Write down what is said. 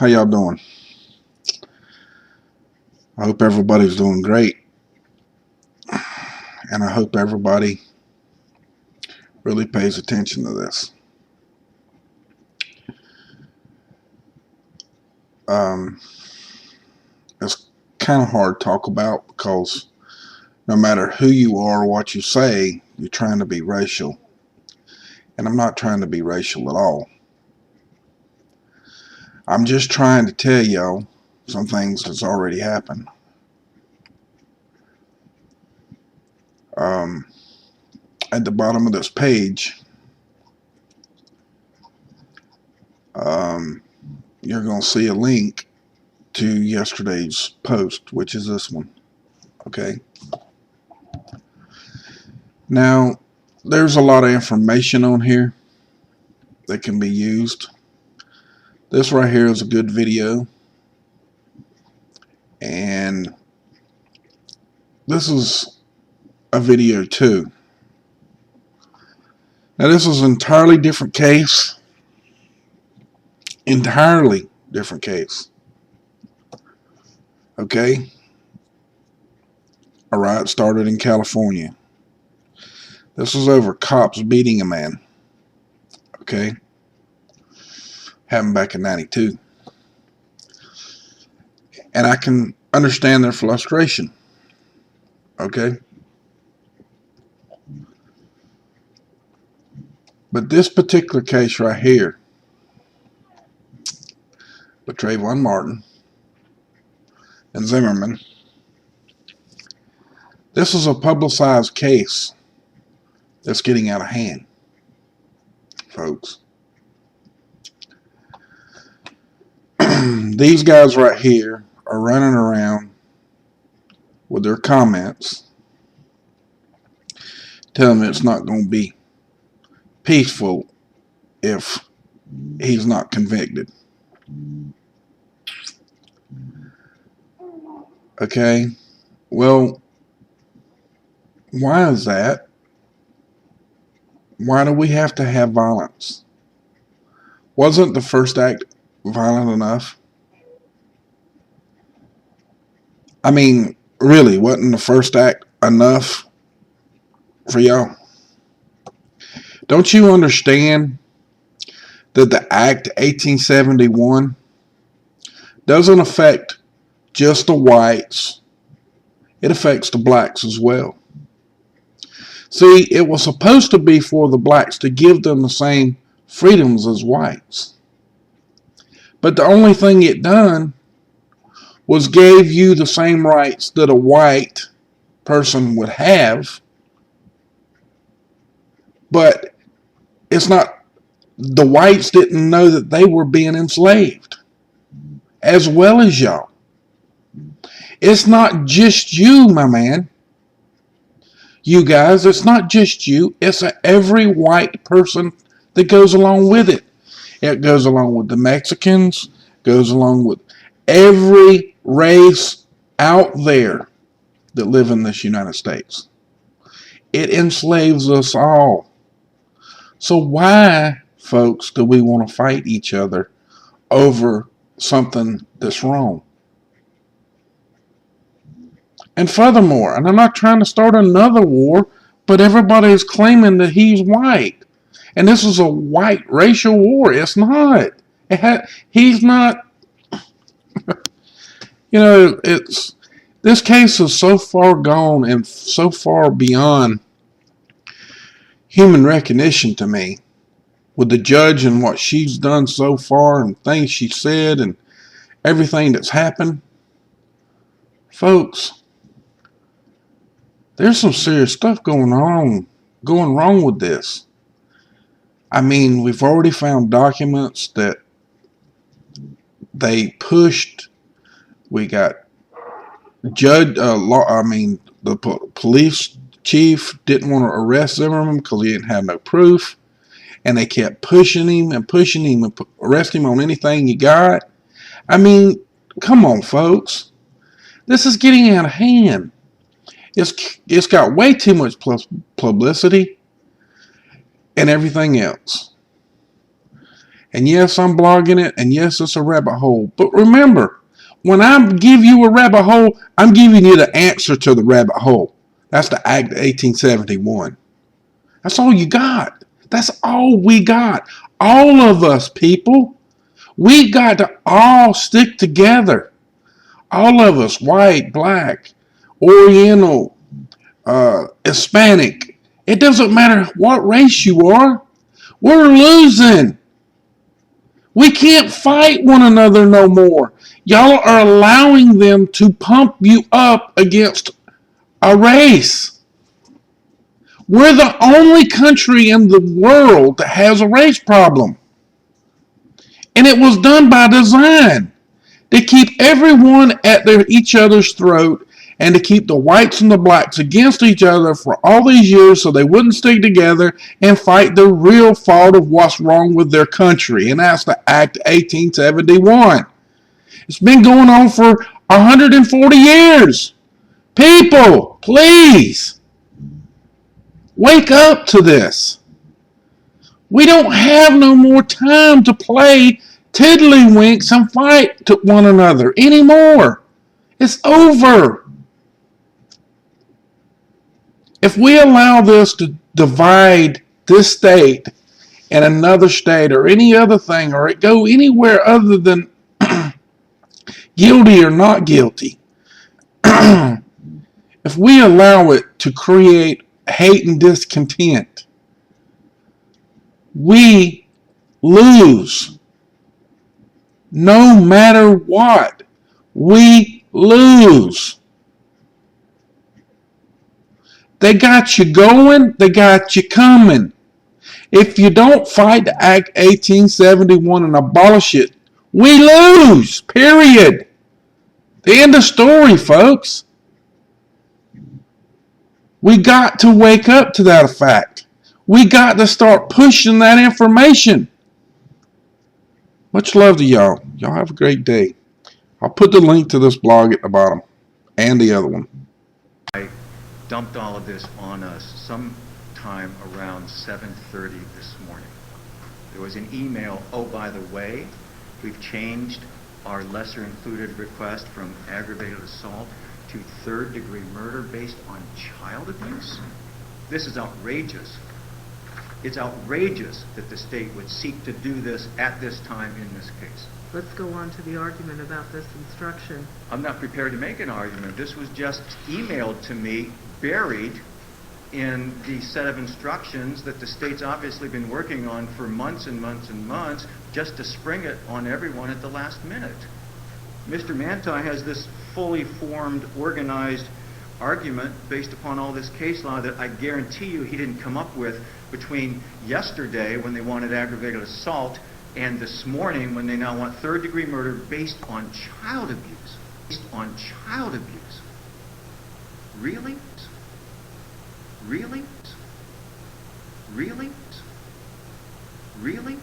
How y'all doing? I hope everybody's doing great, and I hope everybody really pays attention to this. Um, it's kind of hard to talk about because no matter who you are or what you say, you're trying to be racial, and I'm not trying to be racial at all. I'm just trying to tell y'all some things that's already happened. Um, at the bottom of this page, um, you're going to see a link to yesterday's post, which is this one. Okay. Now, there's a lot of information on here that can be used. This right here is a good video, and this is a video too. Now, this is an entirely different case. Entirely different case. Okay? A riot started in California. This was over cops beating a man. Okay? Happened back in 92. And I can understand their frustration. Okay? But this particular case right here, with Trayvon Martin and Zimmerman, this is a publicized case that's getting out of hand, folks. These guys right here are running around with their comments telling me it's not going to be peaceful if he's not convicted. Okay, well, why is that? Why do we have to have violence? Wasn't the first act violent enough? I mean, really, wasn't the first act enough for y'all? Don't you understand that the Act 1871 doesn't affect just the whites? It affects the blacks as well. See, it was supposed to be for the blacks to give them the same freedoms as whites. But the only thing it done was gave you the same rights that a white person would have. But it's not, the whites didn't know that they were being enslaved as well as y'all. It's not just you, my man. You guys, it's not just you. It's every white person that goes along with it. It goes along with the Mexicans, goes along with every race out there that live in this United States. It enslaves us all. So why, folks, do we want to fight each other over something that's wrong? And furthermore, and I'm not trying to start another war, but everybody is claiming that he's white. And this is a white racial war. It's not. He's not. This case is so far gone and so far beyond human recognition to me, with the judge and what she's done so far and things she said and everything that's happened. Folks, there's some serious stuff going wrong with this. I mean, we've already found documents that they pushed. We got the police chief didn't want to arrest Zimmerman because he didn't have no proof, and they kept pushing him and arrest him on anything you got. I mean, come on, folks. This is getting out of hand. It's got way too much publicity and everything else. And yes, I'm blogging it, and yes, it's a rabbit hole. But remember, when I give you a rabbit hole, I'm giving you the answer to the rabbit hole. That's the Act of 1871. That's all you got. That's all we got. All of us, people. We got to all stick together. All of us, white, black, Oriental, Hispanic. It doesn't matter what race you are. We're losing. We can't fight one another no more. Y'all are allowing them to pump you up against a race. We're the only country in the world that has a race problem. And it was done by design to keep everyone at each other's throat and to keep the whites and the blacks against each other for all these years so they wouldn't stick together and fight the real fault of what's wrong with their country. And that's the Act of 1871. It's been going on for 140 years. People, please, wake up to this. We don't have no more time to play tiddlywinks and fight to one another anymore. It's over. If we allow this to divide this state and another state or any other thing, or it go anywhere other than guilty or not guilty, if we allow it to create hate and discontent, we lose. No matter what, we lose. They got you going, they got you coming. If you don't fight the Act 1871 and abolish it, we lose, period. The end of story, folks. We got to wake up to that fact. We got to start pushing that information. Much love to y'all. Y'all have a great day. I'll put the link to this blog at the bottom and the other one. I dumped all of this on us sometime around 7:30 this morning. There was an email, oh, by the way, we've changed our lesser included request from aggravated assault to third-degree murder based on child abuse. This is outrageous. It's outrageous that the state would seek to do this at this time in this case. Let's go on to the argument about this instruction. I'm not prepared to make an argument. This was just emailed to me, buried in the set of instructions that the state's obviously been working on for months and months and months, just to spring it on everyone at the last minute. Mr. Manti has this fully formed, organized argument based upon all this case law that I guarantee you he didn't come up with between yesterday when they wanted aggravated assault and this morning when they now want third-degree murder based on child abuse. Based on child abuse. Really? Really? Really? Really?